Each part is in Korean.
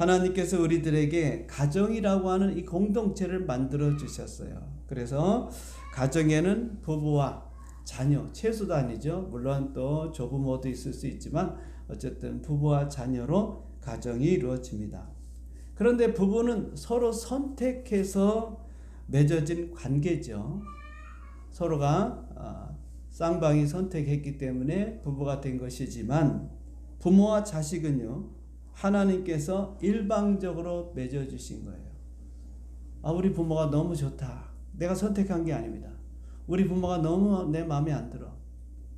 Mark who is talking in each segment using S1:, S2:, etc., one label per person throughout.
S1: 하나님께서 우리들에게 가정이라고 하는 이 공동체를 만들어 주셨어요. 그래서 가정에는 부부와 자녀, 최소도 아니죠. 물론 또 조부모도 있을 수 있지만 어쨌든 부부와 자녀로 가정이 이루어집니다. 그런데 부부는 서로 선택해서 맺어진 관계죠. 서로가 쌍방이 선택했기 때문에 부부가 된 것이지만 부모와 자식은요, 하나님께서 일방적으로 맺어주신 거예요. 우리 부모가 너무 좋다. 내가 선택한 게 아닙니다. 우리 부모가 너무 내 마음에 안 들어.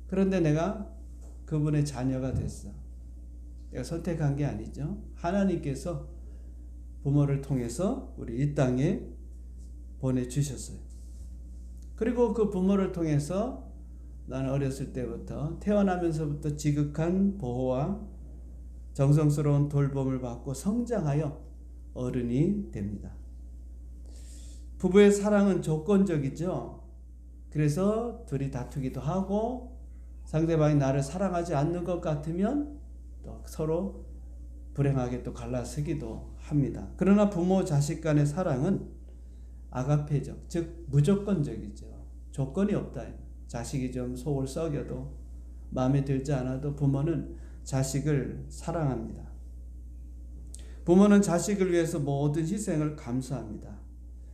S1: 그런데 내가 그분의 자녀가 됐어. 내가 선택한 게 아니죠. 하나님께서 부모를 통해서 우리 이 땅에 보내주셨어요. 그리고 그 부모를 통해서 나는 어렸을 때부터 태어나면서부터 지극한 보호와 정성스러운 돌봄을 받고 성장하여 어른이 됩니다. 부부의 사랑은 조건적이죠. 그래서 둘이 다투기도 하고 상대방이 나를 사랑하지 않는 것 같으면 또 서로 불행하게 또 갈라서기도 합니다. 그러나 부모 자식 간의 사랑은 아가페적, 즉 무조건적이죠. 조건이 없다. 자식이 좀 속을 썩여도 마음에 들지 않아도 부모는 자식을 사랑합니다. 부모는 자식을 위해서 모든 희생을 감수합니다.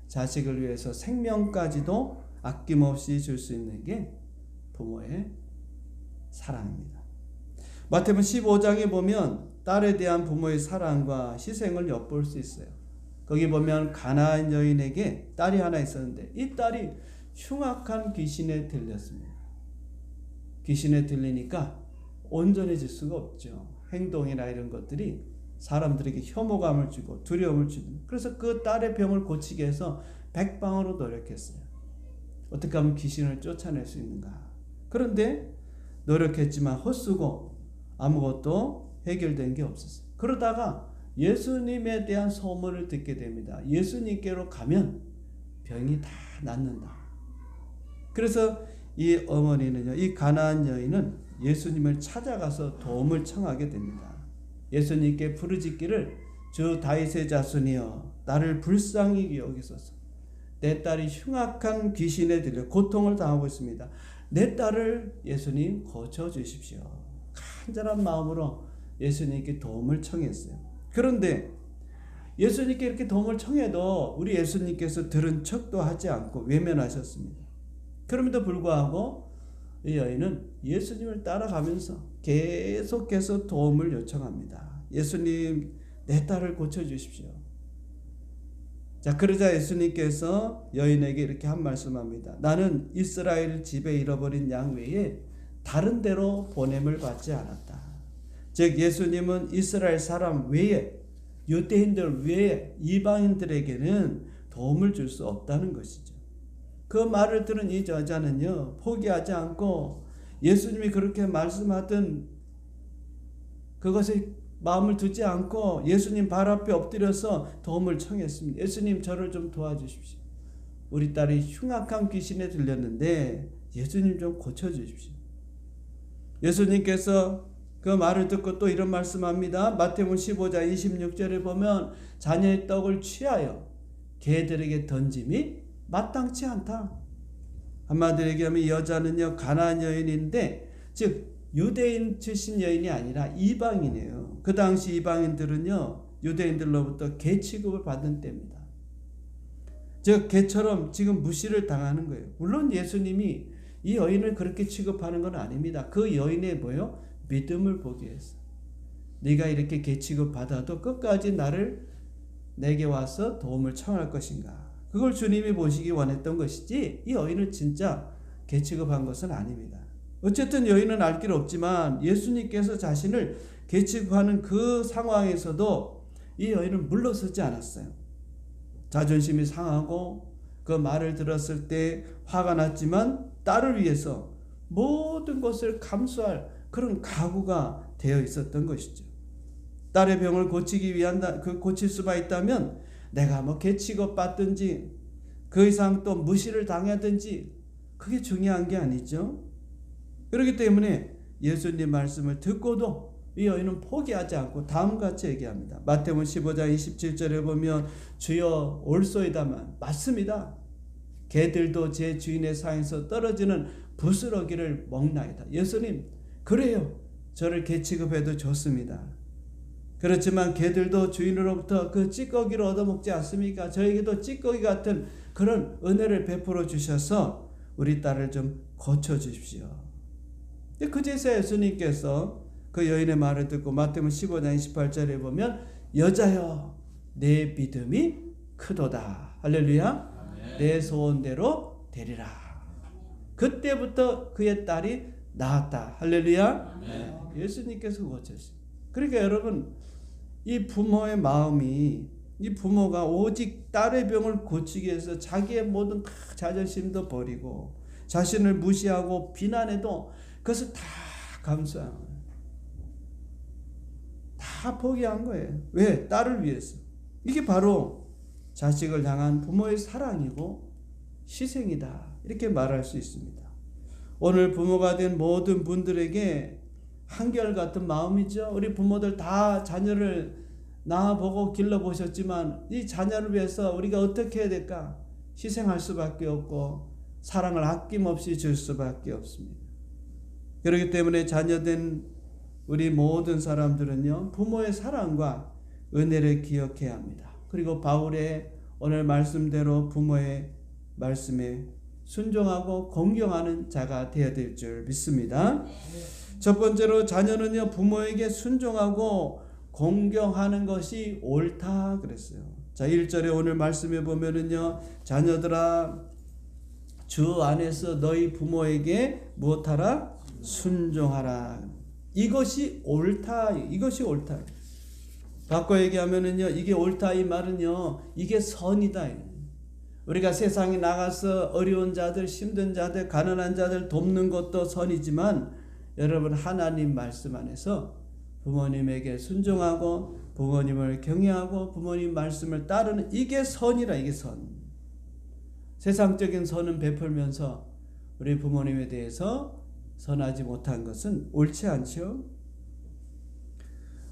S1: 자식을 위해서 생명까지도 아낌없이 줄 수 있는 게 부모의 사랑입니다. 마태복음 15장에 보면 딸에 대한 부모의 사랑과 희생을 엿볼 수 있어요. 거기 보면 가나안 여인에게 딸이 하나 있었는데 이 딸이 흉악한 귀신에 들렸습니다. 귀신에 들리니까 온전해질 수가 없죠. 행동이나 이런 것들이 사람들에게 혐오감을 주고 두려움을 주고, 그래서 그 딸의 병을 고치게 해서 백방으로 노력했어요. 어떻게 하면 귀신을 쫓아낼 수 있는가. 그런데 노력했지만 헛수고 아무것도 해결된 게 없었어요. 그러다가 예수님에 대한 소문을 듣게 됩니다. 예수님께로 가면 병이 다 낫는다. 그래서 이 어머니는요, 이 가나안 여인은 예수님을 찾아가서 도움을 청하게 됩니다. 예수님께 부르짖기를 주 다윗의 자손이여 나를 불쌍히 여기소서. 내 딸이 흉악한 귀신에 들려 고통을 당하고 있습니다. 내 딸을 예수님 고쳐주십시오. 간절한 마음으로 예수님께 도움을 청했어요. 그런데 예수님께 이렇게 도움을 청해도 우리 예수님께서 들은 척도 하지 않고 외면하셨습니다. 그럼에도 불구하고 이 여인은 예수님을 따라가면서 계속해서 도움을 요청합니다. 예수님, 내 딸을 고쳐주십시오. 자, 그러자 예수님께서 여인에게 이렇게 한 말씀합니다. 나는 이스라엘 집에 잃어버린 양 외에 다른 데로 보냄을 받지 않았다. 즉 예수님은 이스라엘 사람 외에, 유대인들 외에 이방인들에게는 도움을 줄 수 없다는 것이죠. 그 말을 들은 이 여자는요, 포기하지 않고 예수님이 그렇게 말씀하던 그것에 마음을 두지 않고 예수님 발 앞에 엎드려서 도움을 청했습니다. 예수님, 저를 좀 도와주십시오. 우리 딸이 흉악한 귀신에 들렸는데 예수님 좀 고쳐주십시오. 예수님께서 그 말을 듣고 또 이런 말씀합니다. 마태복음 15장 26절에 보면 자녀의 떡을 취하여 개들에게 던짐이 마땅치 않다. 한마디로 얘기하면 이 여자는요, 가나안 여인인데, 즉 유대인 출신 여인이 아니라 이방인이에요. 그 당시 이방인들은요, 유대인들로부터 개 취급을 받는 때입니다. 즉 개처럼 지금 무시를 당하는 거예요. 물론 예수님이 이 여인을 그렇게 취급하는 건 아닙니다. 그 여인의 뭐요? 믿음을 보기 위해서. 네가 이렇게 개 취급 받아도 끝까지 내게 와서 도움을 청할 것인가. 그걸 주님이 보시기 원했던 것이지 이 여인을 진짜 개 취급한 것은 아닙니다. 어쨌든 여인은 알 길 없지만 예수님께서 자신을 개 취급하는 그 상황에서도 이 여인은 물러서지 않았어요. 자존심이 상하고 그 말을 들었을 때 화가 났지만 딸을 위해서 모든 것을 감수할 그런 각오가 되어 있었던 것이죠. 딸의 병을 고치기 위한 고칠 수만 있다면 내가 뭐 개 취급받든지 그 이상 또 무시를 당하든지 그게 중요한 게 아니죠. 그렇기 때문에 예수님 말씀을 듣고도 이 여인은 포기하지 않고 다음같이 얘기합니다. 마태복음 15장 27절에 보면 주여 올소이다만 맞습니다. 개들도 제 주인의 상에서 떨어지는 부스러기를 먹나이다. 예수님 그래요. 저를 개 취급해도 좋습니다. 그렇지만 개들도 주인으로부터 그 찌꺼기를 얻어먹지 않습니까? 저에게도 찌꺼기 같은 그런 은혜를 베풀어 주셔서 우리 딸을 좀 고쳐주십시오. 그제서 예수님께서 그 여인의 말을 듣고 마태복음 15장 28절에 보면 여자여 내 믿음이 크도다. 할렐루야. 내 소원대로 되리라. 그때부터 그의 딸이 나았다. 할렐루야. 예수님께서 고쳤어요. 그러니까 여러분 이 부모의 마음이 이 부모가 오직 딸의 병을 고치기 위해서 자기의 모든 자존심도 버리고 자신을 무시하고 비난해도 그것을 다 감수한 거예요. 다 포기한 거예요. 왜? 딸을 위해서. 이게 바로 자식을 향한 부모의 사랑이고 희생이다. 이렇게 말할 수 있습니다. 오늘 부모가 된 모든 분들에게 한결같은 마음이죠. 우리 부모들 다 자녀를 낳아보고 길러보셨지만 이 자녀를 위해서 우리가 어떻게 해야 될까? 희생할 수밖에 없고 사랑을 아낌없이 줄 수밖에 없습니다. 그렇기 때문에 자녀된 우리 모든 사람들은요, 부모의 사랑과 은혜를 기억해야 합니다. 그리고 바울의 오늘 말씀대로 부모의 말씀에 순종하고 공경하는 자가 되어야 될 줄 믿습니다. 첫 번째로 자녀는요, 부모에게 순종하고 공경하는 것이 옳다 그랬어요. 자, 1절에 오늘 말씀에 보면은요, 자녀들아 주 안에서 너희 부모에게 무엇하라? 순종하라. 이것이 옳다. 이것이 옳다. 바꿔 얘기하면은요, 이게 옳다 이 말은요, 이게 선이다. 우리가 세상에 나가서 어려운 자들, 힘든 자들, 가난한 자들 돕는 것도 선이지만 여러분 하나님 말씀 안에서 부모님에게 순종하고 부모님을 경외하고 부모님 말씀을 따르는 이게 선이라. 이게 선. 세상적인 선은 베풀면서 우리 부모님에 대해서 선하지 못한 것은 옳지 않죠.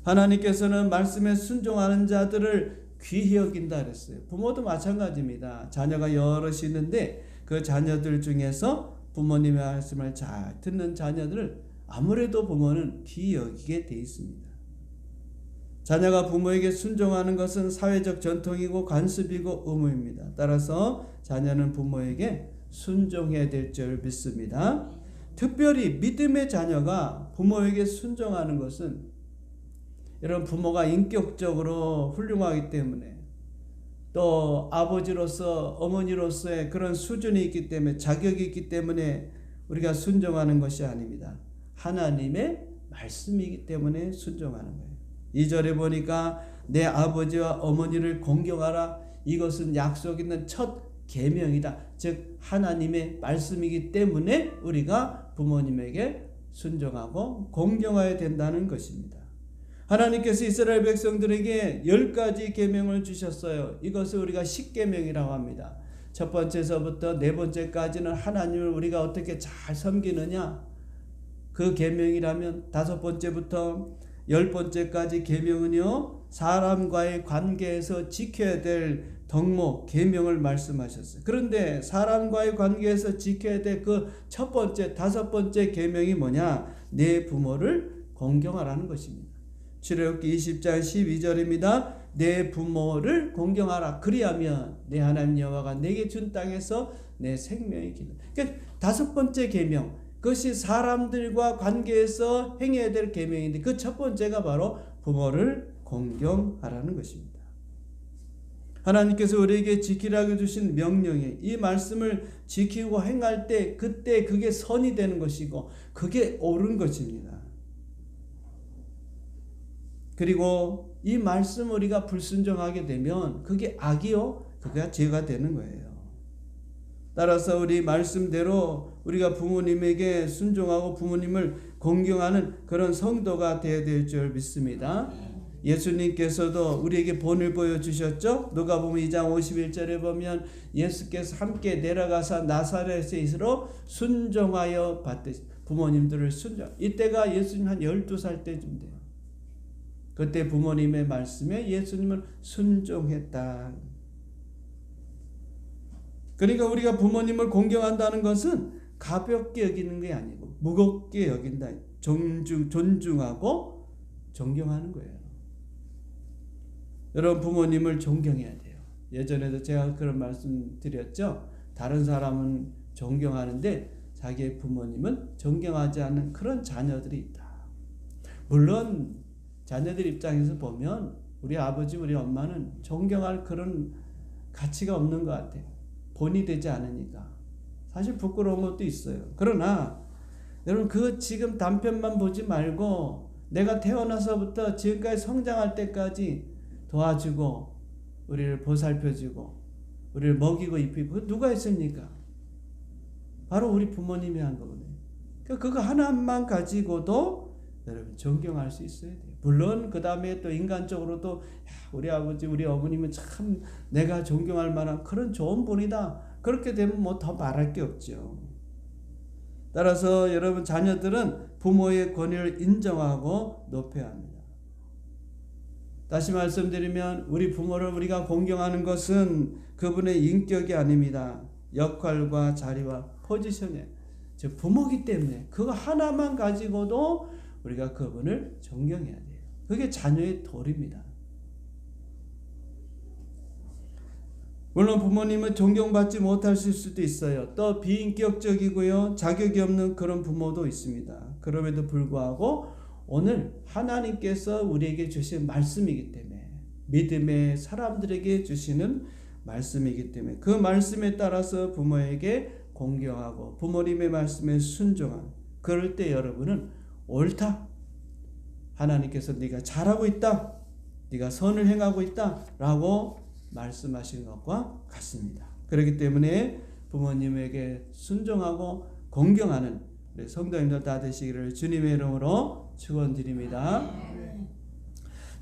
S1: 하나님께서는 말씀에 순종하는 자들을 귀히 여긴다 그랬어요. 부모도 마찬가지입니다. 자녀가 여럿이 있는데 그 자녀들 중에서 부모님의 말씀을 잘 듣는 자녀들을 아무래도 부모는 귀히 여기게 돼 있습니다. 자녀가 부모에게 순종하는 것은 사회적 전통이고 관습이고 의무입니다. 따라서 자녀는 부모에게 순종해야 될 줄 믿습니다. 특별히 믿음의 자녀가 부모에게 순종하는 것은 이런 부모가 인격적으로 훌륭하기 때문에 또 아버지로서 어머니로서의 그런 수준이 있기 때문에 자격이 있기 때문에 우리가 순종하는 것이 아닙니다. 하나님의 말씀이기 때문에 순종하는 거예요. 2절에 보니까 내 아버지와 어머니를 공경하라. 이것은 약속 있는 첫 계명이다. 즉 하나님의 말씀이기 때문에 우리가 부모님에게 순종하고 공경해야 된다는 것입니다. 하나님께서 이스라엘 백성들에게 10가지 계명을 주셨어요. 이것을 우리가 십계명이라고 합니다. 첫 번째서부터 네 번째까지는 하나님을 우리가 어떻게 잘 섬기느냐, 그 계명이라면 다섯 번째부터 10번째까지 계명은요, 사람과의 관계에서 지켜야 될 덕목, 계명을 말씀하셨어요. 그런데 사람과의 관계에서 지켜야 될 그 첫 번째, 다섯 번째 계명이 뭐냐? 내 부모를 공경하라는 것입니다. 출애굽기 20장 12절입니다. 내 부모를 공경하라. 그리하면 내 하나님 여호와가 내게 준 땅에서 내 생명이 길러. 그러니까 다섯 번째 계명, 그것이 사람들과 관계에서 행해야 될 계명인데 그 첫 번째가 바로 부모를 공경하라는 것입니다. 하나님께서 우리에게 지키라고 주신 명령에 이 말씀을 지키고 행할 때 그때 그게 선이 되는 것이고 그게 옳은 것입니다. 그리고 이 말씀 우리가 불순종하게 되면 그게 악이요, 그게 죄가 되는 거예요. 따라서 우리 말씀대로 우리가 부모님에게 순종하고 부모님을 공경하는 그런 성도가 되어야 될 줄 믿습니다. 예수님께서도 우리에게 본을 보여주셨죠. 누가복음 2장 51절에 보면 예수께서 함께 내려가사 나사렛에서 순종하여 받듯이 부모님들을 순종. 이때가 예수님 한 12살 때쯤 돼요. 그때 부모님의 말씀에 예수님을 순종했다. 그러니까 우리가 부모님을 공경한다는 것은 가볍게 여기는 게 아니고 무겁게 여긴다. 존중하고 존경하는 거예요. 여러분 부모님을 존경해야 돼요. 예전에도 제가 그런 말씀 드렸죠. 다른 사람은 존경하는데 자기의 부모님은 존경하지 않는 그런 자녀들이 있다. 물론 자녀들 입장에서 보면 우리 아버지 우리 엄마는 존경할 그런 가치가 없는 것 같아요. 본이 되지 않으니까. 사실 부끄러운 것도 있어요. 그러나 여러분 그 지금 단편만 보지 말고 내가 태어나서부터 지금까지 성장할 때까지 도와주고 우리를 보살펴주고 우리를 먹이고 입히고 누가 했습니까? 바로 우리 부모님이 한 거거든요. 그거 하나만 가지고도 여러분 존경할 수 있어야 돼요. 물론 그 다음에 또 인간적으로도 우리 아버지 우리 어머님은 참 내가 존경할 만한 그런 좋은 분이다. 그렇게 되면 뭐 더 말할 게 없죠. 따라서 여러분 자녀들은 부모의 권위를 인정하고 높여야 합니다. 다시 말씀드리면 우리 부모를 우리가 공경하는 것은 그분의 인격이 아닙니다. 역할과 자리와 포지션이에요. 즉 부모기 때문에 그거 하나만 가지고도 우리가 그분을 존경해야 돼요. 그게 자녀의 도리입니다. 물론 부모님은 존경받지 못하실 수도 있어요. 또 비인격적이고요. 자격이 없는 그런 부모도 있습니다. 그럼에도 불구하고 오늘 하나님께서 우리에게 주신 말씀이기 때문에 믿음의 사람들에게 주시는 말씀이기 때문에 그 말씀에 따라서 부모에게 공경하고 부모님의 말씀에 순종한 그럴 때 여러분은 옳다. 하나님께서 네가 잘하고 있다. 네가 선을 행하고 있다. 라고 말씀하신 것과 같습니다. 그렇기 때문에 부모님에게 순종하고 공경하는 우리 성도님들 다 되시기를 주님의 이름으로 축원드립니다.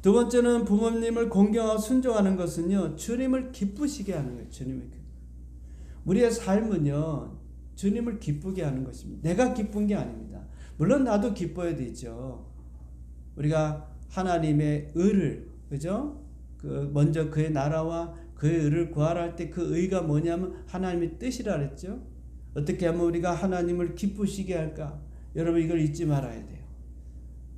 S1: 두 번째는 부모님을 공경하고 순종하는 것은요. 주님을 기쁘시게 하는 거예요. 주님을 우리의 삶은요. 주님을 기쁘게 하는 것입니다. 내가 기쁜 게 아닙니다. 물론 나도 기뻐야 되죠. 우리가 하나님의 의를 그죠? 먼저 그의 나라와 그의 의를 구하라 할 때 그 의가 뭐냐면 하나님의 뜻이라 그랬죠. 어떻게 하면 우리가 하나님을 기쁘시게 할까? 여러분 이걸 잊지 말아야 돼요.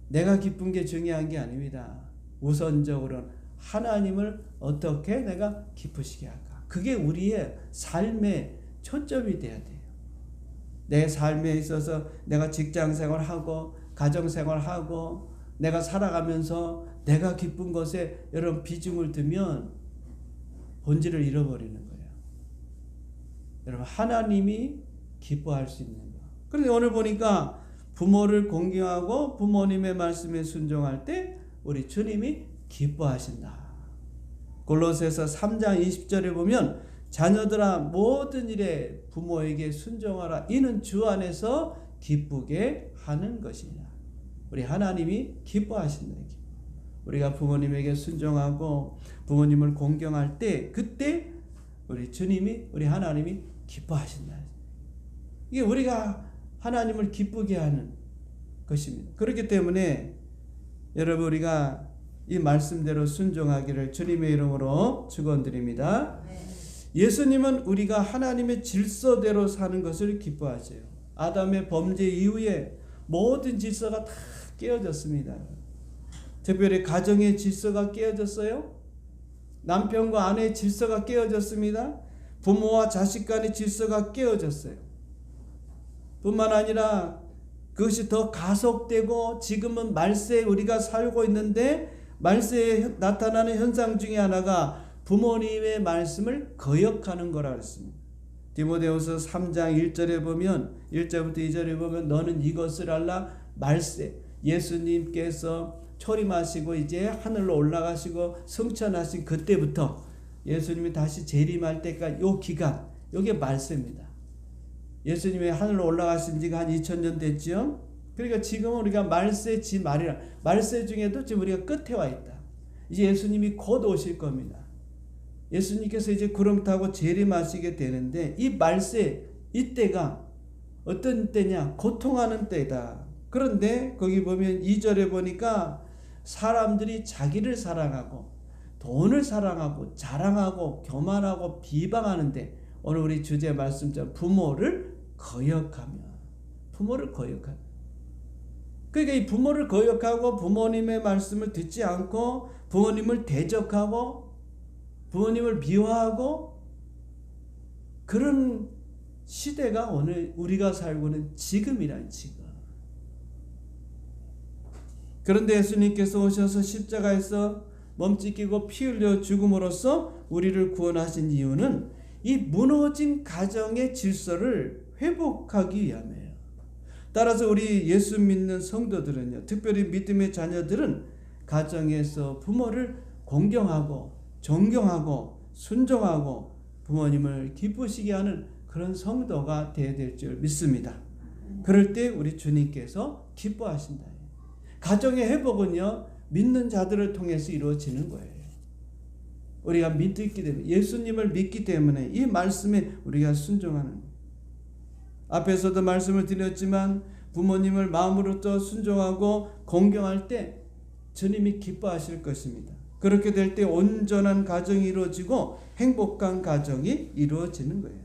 S1: 내가 기쁜 게 중요한 게 아닙니다. 우선적으로는 하나님을 어떻게 내가 기쁘시게 할까? 그게 우리의 삶의 초점이 돼야 돼요. 내 삶에 있어서 내가 직장생활하고 가정생활하고 내가 살아가면서 내가 기쁜 것에 여러분 비중을 두면 본질을 잃어버리는 거예요. 여러분 하나님이 기뻐할 수 있는 거. 그런데 오늘 보니까 부모를 공경하고 부모님의 말씀에 순종할 때 우리 주님이 기뻐하신다. 골로새서 3장 20절에 보면 자녀들아 모든 일에 부모에게 순종하라. 이는 주 안에서 기쁘게 하는 것이냐. 우리 하나님이 기뻐하신다. 우리가 부모님에게 순종하고 부모님을 공경할 때 그때 우리 주님이 우리 하나님이 기뻐하신다. 이게 우리가 하나님을 기쁘게 하는 것입니다. 그렇기 때문에 여러분 우리가 이 말씀대로 순종하기를 주님의 이름으로 축원드립니다. 예수님은 우리가 하나님의 질서대로 사는 것을 기뻐하세요. 아담의 범죄 이후에 모든 질서가 다 깨어졌습니다. 특별히 가정의 질서가 깨어졌어요. 남편과 아내의 질서가 깨어졌습니다. 부모와 자식 간의 질서가 깨어졌어요. 뿐만 아니라 그것이 더 가속되고 지금은 말세에 우리가 살고 있는데 말세에 나타나는 현상 중에 하나가 부모님의 말씀을 거역하는 거라 그랬습니다. 디모데후서 3장 1절에 보면 1절부터 2절에 보면 너는 이것을 알라. 말세 예수님께서 초림하시고 이제 하늘로 올라가시고 승천하신 그때부터 예수님이 다시 재림할 때까지 요 기간 요게 말세입니다. 예수님이 하늘로 올라가신 지가 한 2000년 됐죠. 그러니까 지금은 우리가 말세 지 말이라 말세 중에도 지금 우리가 끝에 와 있다. 이제 예수님이 곧 오실 겁니다. 예수님께서 이제 구름 타고 재림하시게 되는데 이 말세 이때가 어떤 때냐? 고통하는 때다. 그런데 거기 보면 2절에 보니까 사람들이 자기를 사랑하고 돈을 사랑하고 자랑하고 교만하고 비방하는데 오늘 우리 주제 말씀처럼 부모를 거역하면 그러니까 이 부모를 거역하고 부모님의 말씀을 듣지 않고 부모님을 대적하고 부모님을 미워하고 그런 시대가 오늘 우리가 살고 있는 지금이란 지금. 그런데 예수님께서 오셔서 십자가에서 몸짓기고 피 흘려 죽음으로써 우리를 구원하신 이유는 이 무너진 가정의 질서를 회복하기 위함이에요. 따라서 우리 예수 믿는 성도들은요, 특별히 믿음의 자녀들은 가정에서 부모를 공경하고 존경하고 순종하고 부모님을 기쁘시게 하는 그런 성도가 되어야 될 줄 믿습니다. 그럴 때 우리 주님께서 기뻐하신다. 가정의 회복은요, 믿는 자들을 통해서 이루어지는 거예요. 우리가 믿기 때문에, 예수님을 믿기 때문에 이 말씀에 우리가 순종하는 거예요. 앞에서도 말씀을 드렸지만 부모님을 마음으로부터 순종하고 공경할 때 주님이 기뻐하실 것입니다. 그렇게 될 때 온전한 가정이 이루어지고 행복한 가정이 이루어지는 거예요.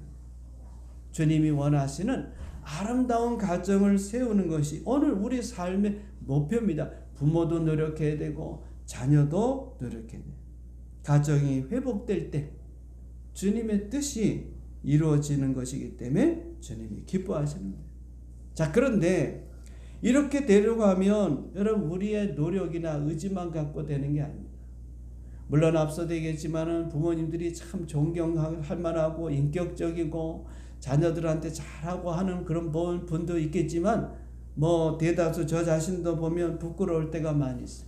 S1: 주님이 원하시는 아름다운 가정을 세우는 것이 오늘 우리 삶의 목표입니다. 부모도 노력해야 되고 자녀도 노력해야 돼요. 가정이 회복될 때 주님의 뜻이 이루어지는 것이기 때문에 주님이 기뻐하시는 거예요. 자, 그런데 이렇게 되려고 하면 여러분 우리의 노력이나 의지만 갖고 되는 게 아닙니다. 물론 앞서도 얘기했지만은 부모님들이 참 존경할 만하고 인격적이고 자녀들한테 잘하고 하는 그런 분도 있겠지만 대다수 저 자신도 보면 부끄러울 때가 많이 있어요.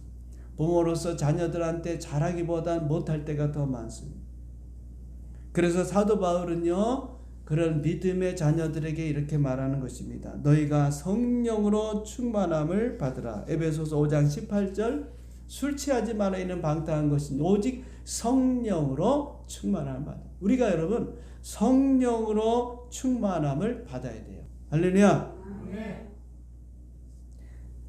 S1: 부모로서 자녀들한테 잘하기보단 못할 때가 더 많습니다. 그래서 사도 바울은요, 그런 믿음의 자녀들에게 이렇게 말하는 것입니다. 너희가 성령으로 충만함을 받으라. 에베소서 5장 18절 술 취하지 말아 있는 방탕한 것은 오직 성령으로 충만함을 받아. 우리가 여러분 성령으로 충만함을 받아야 돼요. 할렐루야. 네.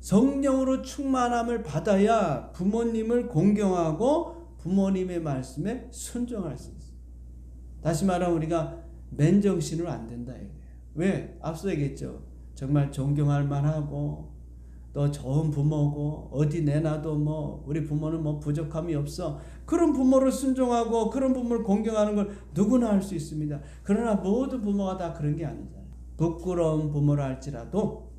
S1: 성령으로 충만함을 받아야 부모님을 공경하고 부모님의 말씀에 순종할 수 있어요. 다시 말하면 우리가 맨정신으로 안 된다 이거예요. 왜? 앞서 얘기했죠. 정말 존경할 만하고 또 좋은 부모고 어디 내놔도 우리 부모는 부족함이 없어. 그런 부모를 순종하고 그런 부모를 공경하는 걸 누구나 할 수 있습니다. 그러나 모든 부모가 다 그런 게 아니잖아요. 부끄러운 부모라 할지라도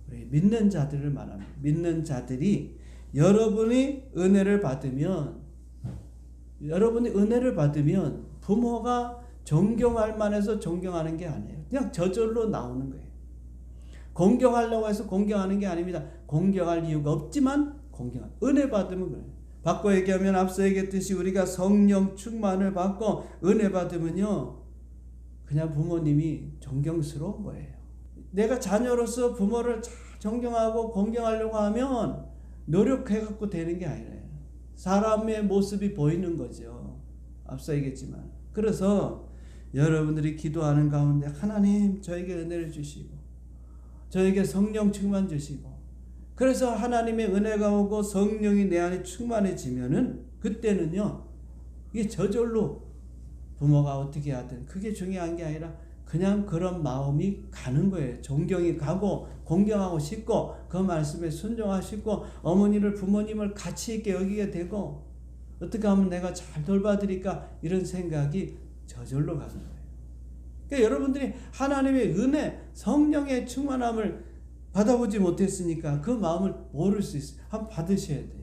S1: 우리 믿는 자들을 말합니다. 믿는 자들이 여러분이 은혜를 받으면 부모가 존경할 만해서 존경하는 게 아니에요. 그냥 저절로 나오는 거예요. 공경하려고 해서 공경하는 게 아닙니다. 공경할 이유가 없지만 은혜 받으면 그래요. 바꿔 얘기하면 앞서 얘기했듯이 우리가 성령 충만을 받고 은혜 받으면요, 그냥 부모님이 존경스러운 거예요. 내가 자녀로서 부모를 존경하고 공경하려고 하면 노력해갖고 되는 게 아니라요. 사람의 모습이 보이는 거죠. 앞서 얘기했지만. 그래서 여러분들이 기도하는 가운데 하나님 저에게 은혜를 주시고 저에게 성령 충만 주시고, 그래서 하나님의 은혜가 오고 성령이 내 안에 충만해지면은 그때는요, 이게 저절로 부모가 어떻게 하든 그게 중요한 게 아니라 그냥 그런 마음이 가는 거예요. 존경이 가고 공경하고 싶고 그 말씀에 순종하시고 어머니를 부모님을 가치 있게 여기게 되고 어떻게 하면 내가 잘 돌봐드릴까 이런 생각이 저절로 가는 거예요. 그러니까 여러분들이 하나님의 은혜, 성령의 충만함을 받아보지 못했으니까 그 마음을 모를 수 있어요. 한번 받으셔야 돼요.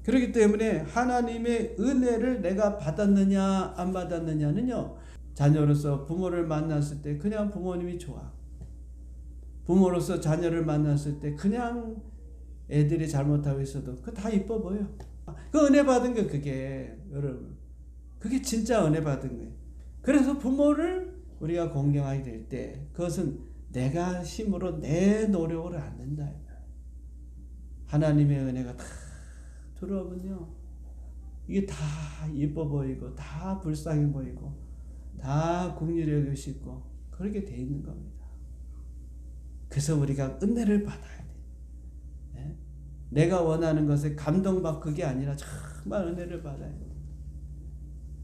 S1: 그렇기 때문에 하나님의 은혜를 내가 받았느냐 안 받았느냐는요, 자녀로서 부모를 만났을 때 그냥 부모님이 좋아. 부모로서 자녀를 만났을 때 그냥 애들이 잘못하고 있어도 그거 다 이뻐 보여. 그 은혜 받은 게 그게 여러분, 그게 진짜 은혜 받은 거예요. 그래서 부모를 우리가 공경하게 될 때 그것은 내가 힘으로 내 노력으로 안 된다. 하나님의 은혜가 다 들어오면요, 이게 다 이뻐 보이고 다 불쌍해 보이고 다 긍휼히 여기시고 그렇게 돼 있는 겁니다. 그래서 우리가 은혜를 받아야 돼. 네? 내가 원하는 것에 감동받고 그게 아니라 정말 은혜를 받아요.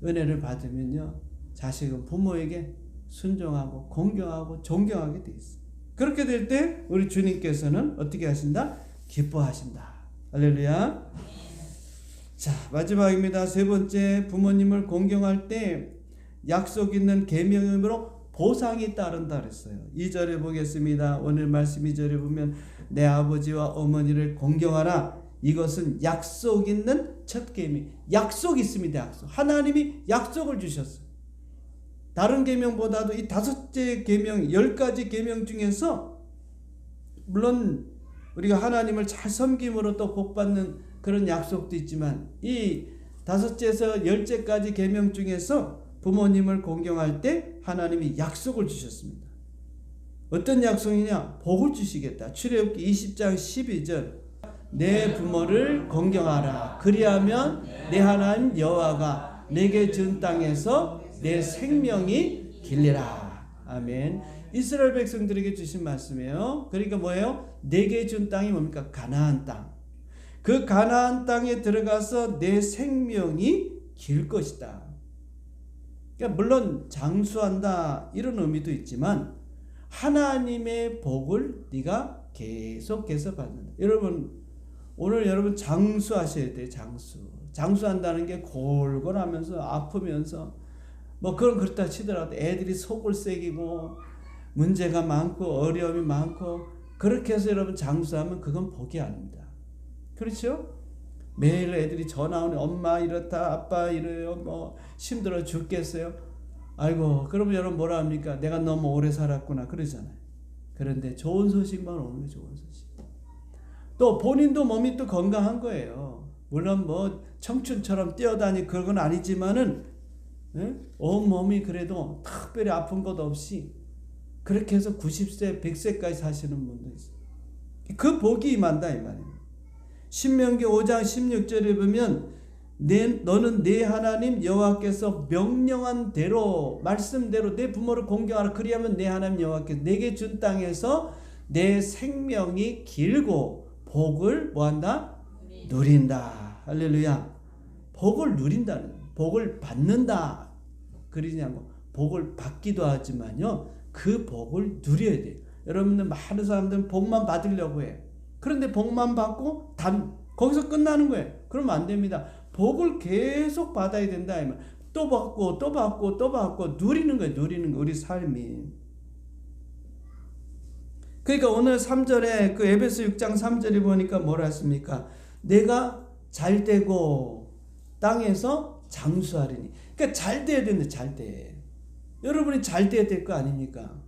S1: 은혜를 받으면요, 자식은 부모에게 순종하고 공경하고 존경하게 돼 있어요. 그렇게 될 때 우리 주님께서는 어떻게 하신다? 기뻐하신다. 할렐루야. 자, 마지막입니다. 세 번째, 부모님을 공경할 때 약속 있는 계명으로 보상이 따른다 그랬어요. 2절에 보겠습니다. 오늘 말씀 2절에 보면 내 아버지와 어머니를 공경하라. 이것은 약속 있는 첫 계명. 약속 있습니다. 약속. 하나님이 약속을 주셨어요. 다른 계명보다도 이 5째 계명, 10가지 계명 중에서 물론 우리가 하나님을 잘 섬김으로 또 복받는 그런 약속도 있지만 이 5째에서 10째까지 계명 중에서 부모님을 공경할 때 하나님이 약속을 주셨습니다. 어떤 약속이냐? 복을 주시겠다. 출애굽기 20장 12절 내 부모를 공경하라. 그리하면 내 하나님 여호와가 내게 준 땅에서 내 생명이 길리라. 아멘. 이스라엘 백성들에게 주신 말씀이에요. 그러니까 뭐예요? 내게 준 땅이 뭡니까? 가나안 땅. 그 가나안 땅에 들어가서 내 생명이 길 것이다. 그러니까 물론 장수한다 이런 의미도 있지만 하나님의 복을 네가 계속해서 받는다. 여러분 오늘 여러분 장수하셔야 돼요. 장수한다는 게 골골하면서 아프면서 뭐 그렇다 치더라도 애들이 속을 새기고 문제가 많고 어려움이 많고 그렇게 해서 여러분 장수하면 그건 복이 아닙니다. 그렇죠? 매일 애들이 전화 오네. 엄마 이렇다, 아빠 이래요, 뭐 힘들어 죽겠어요. 아이고, 그러면 여러분 뭐라 합니까? 내가 너무 오래 살았구나 그러잖아요. 그런데 좋은 소식만 오는 거예요. 좋은 소식. 또 본인도 몸이 또 건강한 거예요. 물론 뭐 청춘처럼 뛰어다니 그건 아니지만은 온 몸이 그래도 특별히 아픈 것 없이 그렇게 해서 90세, 100세까지 사시는 분도 있어요. 그 복이 임한다 이 말이에요. 신명기 5장 16절에 보면 너는 네 하나님 여호와께서 명령한 대로 말씀대로 내 부모를 공경하라. 그리하면 내 하나님 여호와께서 내게 준 땅에서 내 생명이 길고 복을 뭐한다? 누린다. 할렐루야. 복을 누린다는 거예요. 복을 받는다. 그러지 않고 복을 받기도 하지만요. 그 복을 누려야 돼요. 여러분들 많은 사람들은 복만 받으려고 해요. 그런데 복만 받고 거기서 끝나는 거예요. 그러면 안 됩니다. 복을 계속 받아야 된다. 또 받고 또 받고 또 받고 누리는 거예요. 누리는 거 우리 삶이. 그러니까 오늘 3절에 그 에베소 6장 3절에 보니까 뭐라 했습니까? 내가 잘 되고 땅에서 장수하리니. 그러니까 잘 돼야 되는데 잘 돼. 여러분이 잘 돼야 될 거 아닙니까?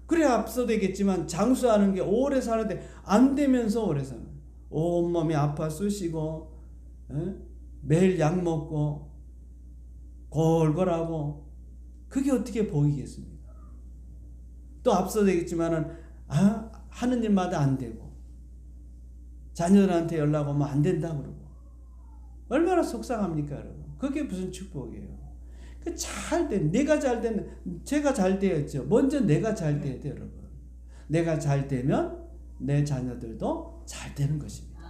S1: 그래 앞서 되겠지만 장수하는 게 오래 사는데 안 되면서 오래 사는 거예요. 온몸이 아파 쑤시고 매일 약 먹고 골골하고 그게 어떻게 복이겠습니까? 또 앞서 되겠지만은 하는 일마다 안 되고 자녀들한테 연락 오면 안 된다 그러고 얼마나 속상합니까 여러분? 그게 무슨 축복이에요? 내가 잘 되면 제가 잘 되었죠. 먼저 내가 잘 돼야 돼요 여러분. 내가 잘 되면 내 자녀들도 잘 되는 것입니다.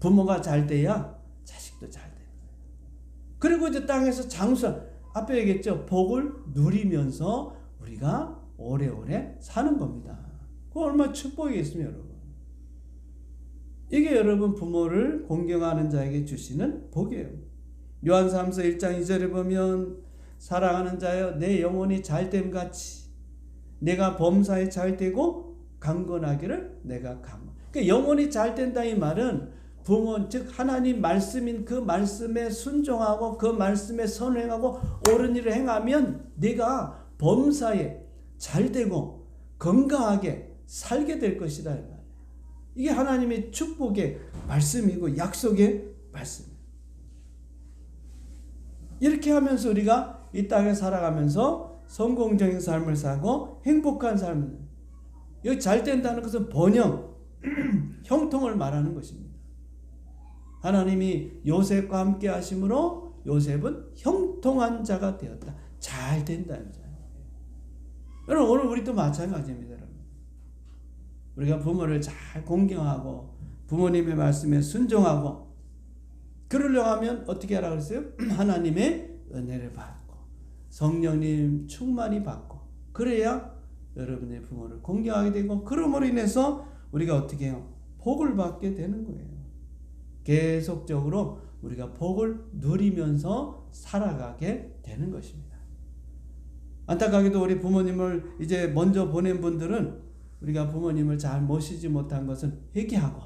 S1: 부모가 잘 돼야 자식도 잘 되는 거예요. 그리고 이제 땅에서 장수 앞에 얘기했죠. 복을 누리면서 우리가 오래오래 사는 겁니다. 그 얼마나 축복이겠습니까 여러분. 이게 여러분 부모를 공경하는 자에게 주시는 복이에요. 요한사도서 1장 2절에 보면 사랑하는 자여 내 영혼이 잘됨 같이 내가 범사에 잘되고 강건하기를 내가 강건. 그러니까 영혼이 잘된다 이 말은 부모 즉 하나님 말씀인 그 말씀에 순종하고 그 말씀에 선행하고 옳은 일을 행하면 내가 범사에 잘되고 건강하게 살게 될 것이다 이 말이에요. 이게 하나님의 축복의 말씀이고 약속의 말씀이에요. 이렇게 하면서 우리가 이 땅에 살아가면서 성공적인 삶을 사고 행복한 삶을 여기 잘 된다는 것은 번영, 형통을 말하는 것입니다. 하나님이 요셉과 함께 하심으로 요셉은 형통한 자가 되었다. 잘 된다는 자. 여러분 오늘 우리도 마찬가지입니다. 여러분. 우리가 부모를 잘 공경하고 부모님의 말씀에 순종하고 그러려고 하면 어떻게 하라 그랬어요? 하나님의 은혜를 받고 성령님 충만히 받고 그래야 여러분의 부모를 공경하게 되고 그러므로 인해서 우리가 어떻게 해요? 복을 받게 되는 거예요. 계속적으로 우리가 복을 누리면서 살아가게 되는 것입니다. 안타깝게도 우리 부모님을 이제 먼저 보낸 분들은 우리가 부모님을 잘 모시지 못한 것은 회개하고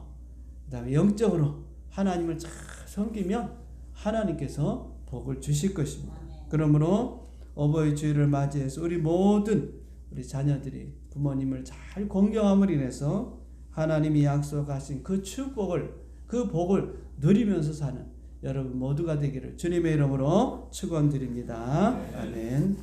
S1: 그 다음에 영적으로 하나님을 잘 섬기면 하나님께서 복을 주실 것입니다. 그러므로 어버이 주일을 맞이해서 우리 모든 우리 자녀들이 부모님을 잘 공경함으로 인해서 하나님이 약속하신 그 축복을 그 복을 누리면서 사는 여러분 모두가 되기를 주님의 이름으로 축원드립니다. 아멘.